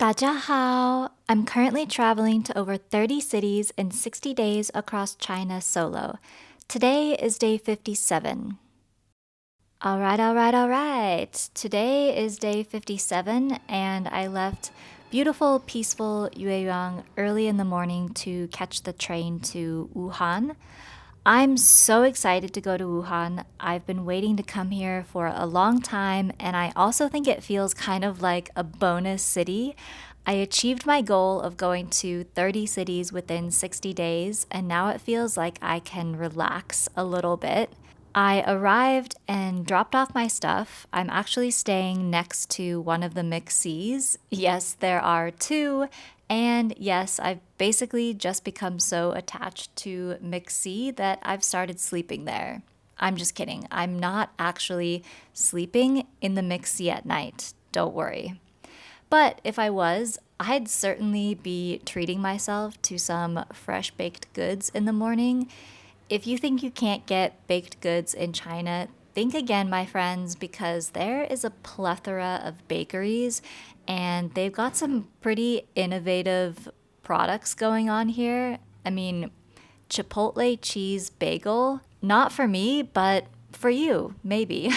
大家好! I'm currently traveling to over 30 cities in 60 days across China solo. Today is day 57. Alright. Today is day 57 and I left beautiful, peaceful Yueyang early in the morning to catch the train to Wuhan. I'm so excited to go to Wuhan. I've been waiting to come here for a long time, and I also think it feels kind of like a bonus city. I achieved my goal of going to 30 cities within 60 days, and now it feels like I can relax a little bit. I arrived and dropped off my stuff. I'm actually staying next to one of the McCs. Yes, there are two. And yes, I've basically just become so attached to McC that I've started sleeping there. I'm just kidding. I'm not actually sleeping in the McC at night. Don't worry. But if I was, I'd certainly be treating myself to some fresh baked goods in the morning. If you think you can't get baked goods in China, think again, my friends, because there is a plethora of bakeries and they've got some pretty innovative products going on here. I mean, Chipotle cheese bagel, not for me, but for you, maybe.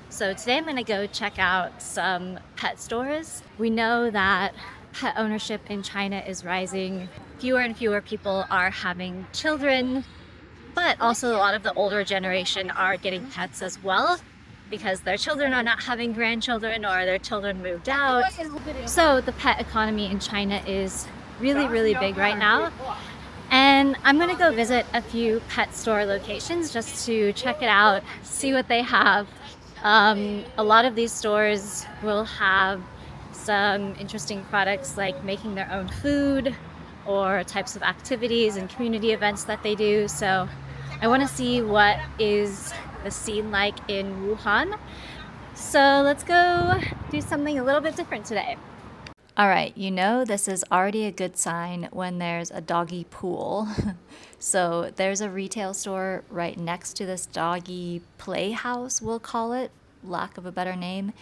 So today I'm going to go check out some pet stores. We know that pet ownership in China is rising. Fewer and fewer people are having children, but also a lot of the older generation are getting pets as well because their children are not having grandchildren or their children moved out. So the pet economy in China is really big right now. And I'm going to go visit a few pet store locations just to check it out, see what they have. A lot of these stores will have some interesting products like making their own food or types of activities and community events that they do. So I want to see what is the scene like in Wuhan. So let's go do something a little bit different today. All right, this is already a good sign when there's a doggy pool. So there's a retail store right next to this doggy playhouse, we'll call it, lack of a better name.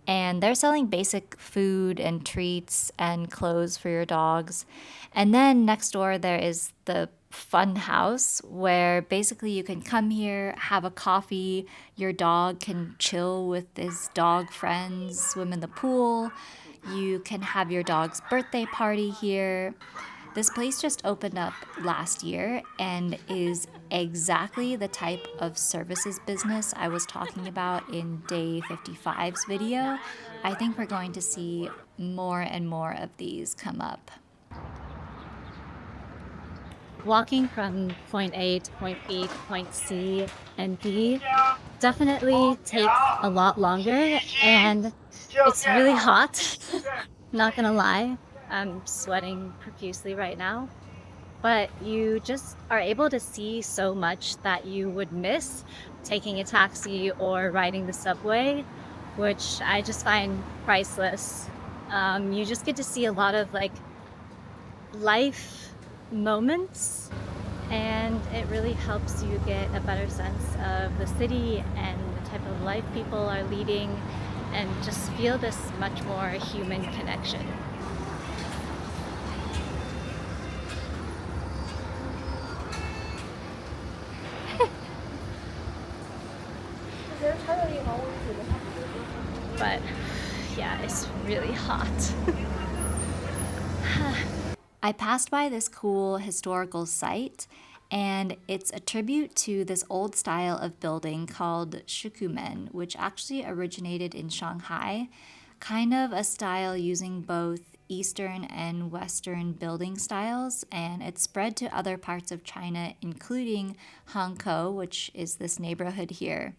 And they're selling basic food and treats and clothes for your dogs. And then next door there is the fun house where basically you can come here, have a coffee, your dog can chill with his dog friends, swim in the pool. You can have your dog's birthday party here. This place just opened up last year and is exactly the type of services business I was talking about in day 55's video. I think we're going to see more and more of these come up. Walking from point A to point B to point C and D definitely takes a lot longer, and it's really hot. Not gonna lie, I'm sweating profusely right now. But you just are able to see so much that you would miss taking a taxi or riding the subway, which I just find priceless. You just get to see a lot of life moments, and it really helps you get a better sense of the city and the type of life people are leading and just feel this much more human connection. But yeah, it's really hot. I passed by this cool historical site, and it's a tribute to this old style of building called Shikumen, which actually originated in Shanghai, kind of a style using both Eastern and Western building styles, and it spread to other parts of China, including Hangzhou, which is this neighborhood here.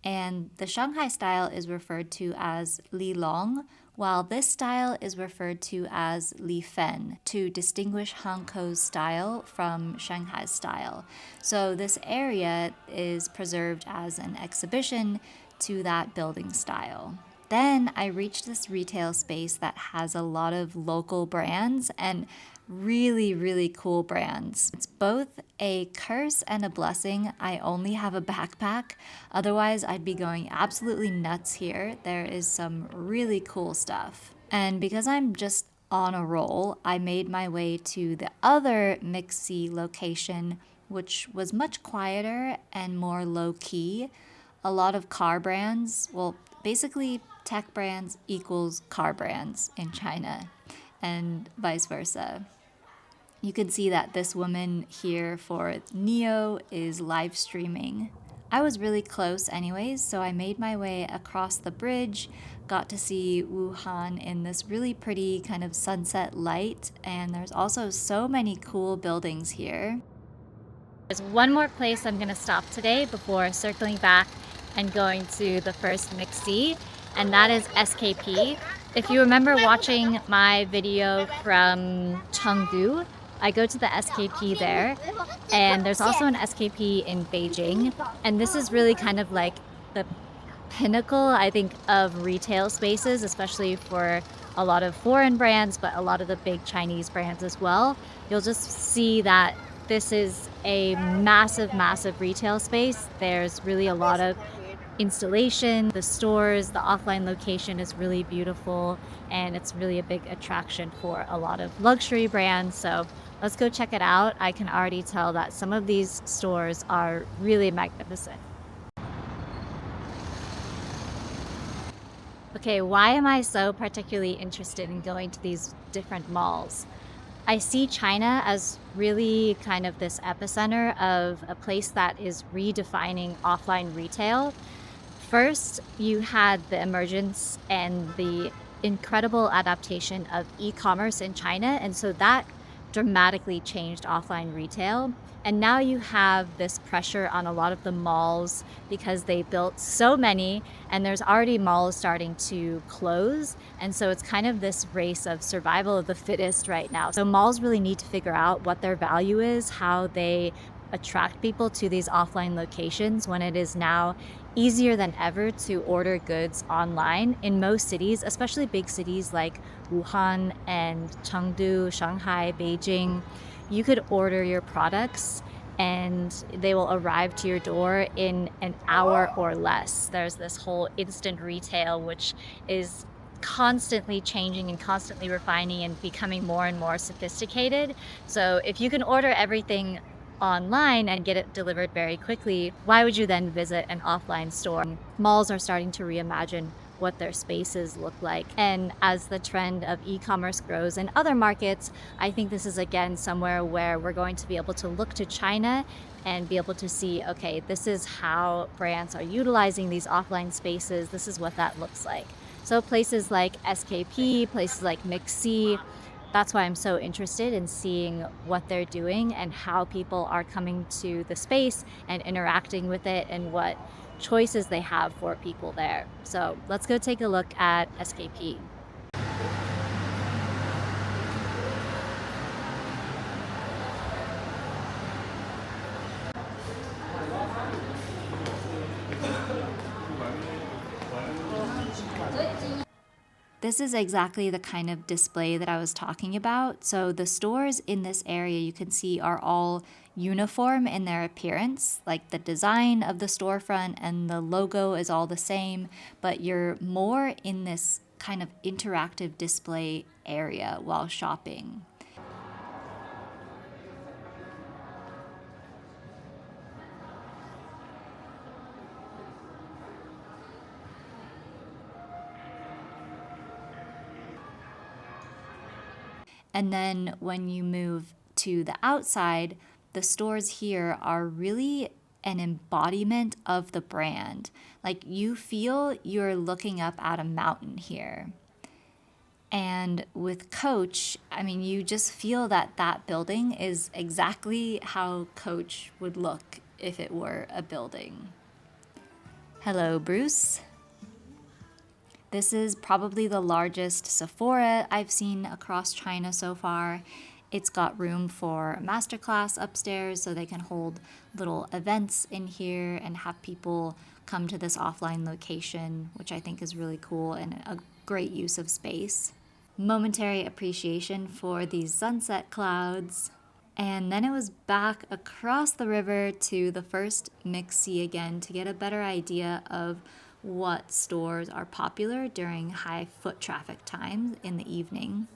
And the Shanghai style is referred to as Li Long, while this style is referred to as Li Fen, to distinguish Hangzhou's style from Shanghai's style. So this area is preserved as an exhibition to that building style. Then I reached this retail space that has a lot of local brands and really cool brands. It's both a curse and a blessing. I only have a backpack, otherwise I'd be going absolutely nuts here. There is some really cool stuff. And because I'm just on a roll, I made my way to the other Mixi location, which was much quieter and more low key. A lot of car brands, well, basically, tech brands equals car brands in China, and vice versa. You can see that this woman here for Neo is live streaming. I was really close, anyways, so I made my way across the bridge, got to see Wuhan in this really pretty kind of sunset light, and there's also so many cool buildings here. There's one more place I'm gonna stop today before circling back and going to the first Mixi, and that is SKP. If you remember watching my video from Chengdu, I go to the SKP there, and there's also an SKP in Beijing, and this is really kind of like the pinnacle, I think, of retail spaces, especially for a lot of foreign brands, but a lot of the big Chinese brands as well. You'll just see that this is a massive, massive retail space. There's really a lot of installation, the stores, the offline location is really beautiful, and it's really a big attraction for a lot of luxury brands. So let's go check it out. I can already tell that some of these stores are really magnificent. Okay, why am I so particularly interested in going to these different malls? I see China as really kind of this epicenter of a place that is redefining offline retail. First, you had the emergence and the incredible adaptation of e-commerce in China, and so that dramatically changed offline retail. And now you have this pressure on a lot of the malls because they built so many, and there's already malls starting to close. And so it's kind of this race of survival of the fittest right now. So malls really need to figure out what their value is, how they attract people to these offline locations when it is now easier than ever to order goods online in most cities, especially big cities like Wuhan and Chengdu, Shanghai, Beijing. You could order your products and they will arrive to your door in an hour or less. There's this whole instant retail, which is constantly changing and constantly refining and becoming more and more sophisticated. So if you can order everything online and get it delivered very quickly, why would you then visit an offline store? Malls are starting to reimagine what their spaces look like. And as the trend of e-commerce grows in other markets, I think this is again somewhere where we're going to be able to look to China and be able to see, okay, this is how brands are utilizing these offline spaces. This is what that looks like. So places like SKP, places like Mixi, that's why I'm so interested in seeing what they're doing and how people are coming to the space and interacting with it and what choices they have for people there. So let's go take a look at SKP. This is exactly the kind of display that I was talking about. So the stores in this area you can see are all uniform in their appearance, like the design of the storefront and the logo is all the same, but you're more in this kind of interactive display area while shopping. And then when you move to the outside, the stores here are really an embodiment of the brand. Like you feel you're looking up at a mountain here. And with Coach, I mean, you just feel that that building is exactly how Coach would look if it were a building. Hello, Bruce. This is probably the largest Sephora I've seen across China so far. It's got room for a masterclass upstairs so they can hold little events in here and have people come to this offline location, which I think is really cool and a great use of space. Momentary appreciation for these sunset clouds. And then it was back across the river to the first Mixi again to get a better idea of what stores are popular during high foot traffic times in the evening.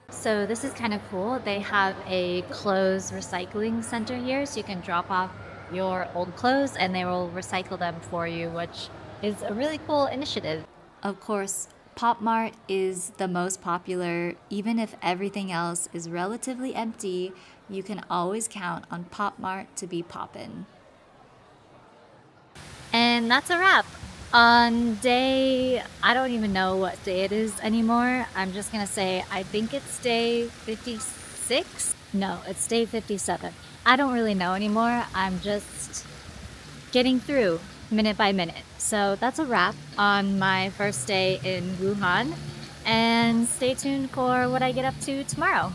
So this is kind of cool. They have a clothes recycling center here, so you can drop off your old clothes and they will recycle them for you, which is a really cool initiative. Of course, Pop Mart is the most popular. Even if everything else is relatively empty, you can always count on Pop Mart to be poppin'. And that's a wrap. On day, I don't even know what day it is anymore. I'm just gonna say, I think it's day 56. No, it's day 57. I don't really know anymore. I'm just getting through minute by minute. So that's a wrap on my first day in Wuhan. And stay tuned for what I get up to tomorrow.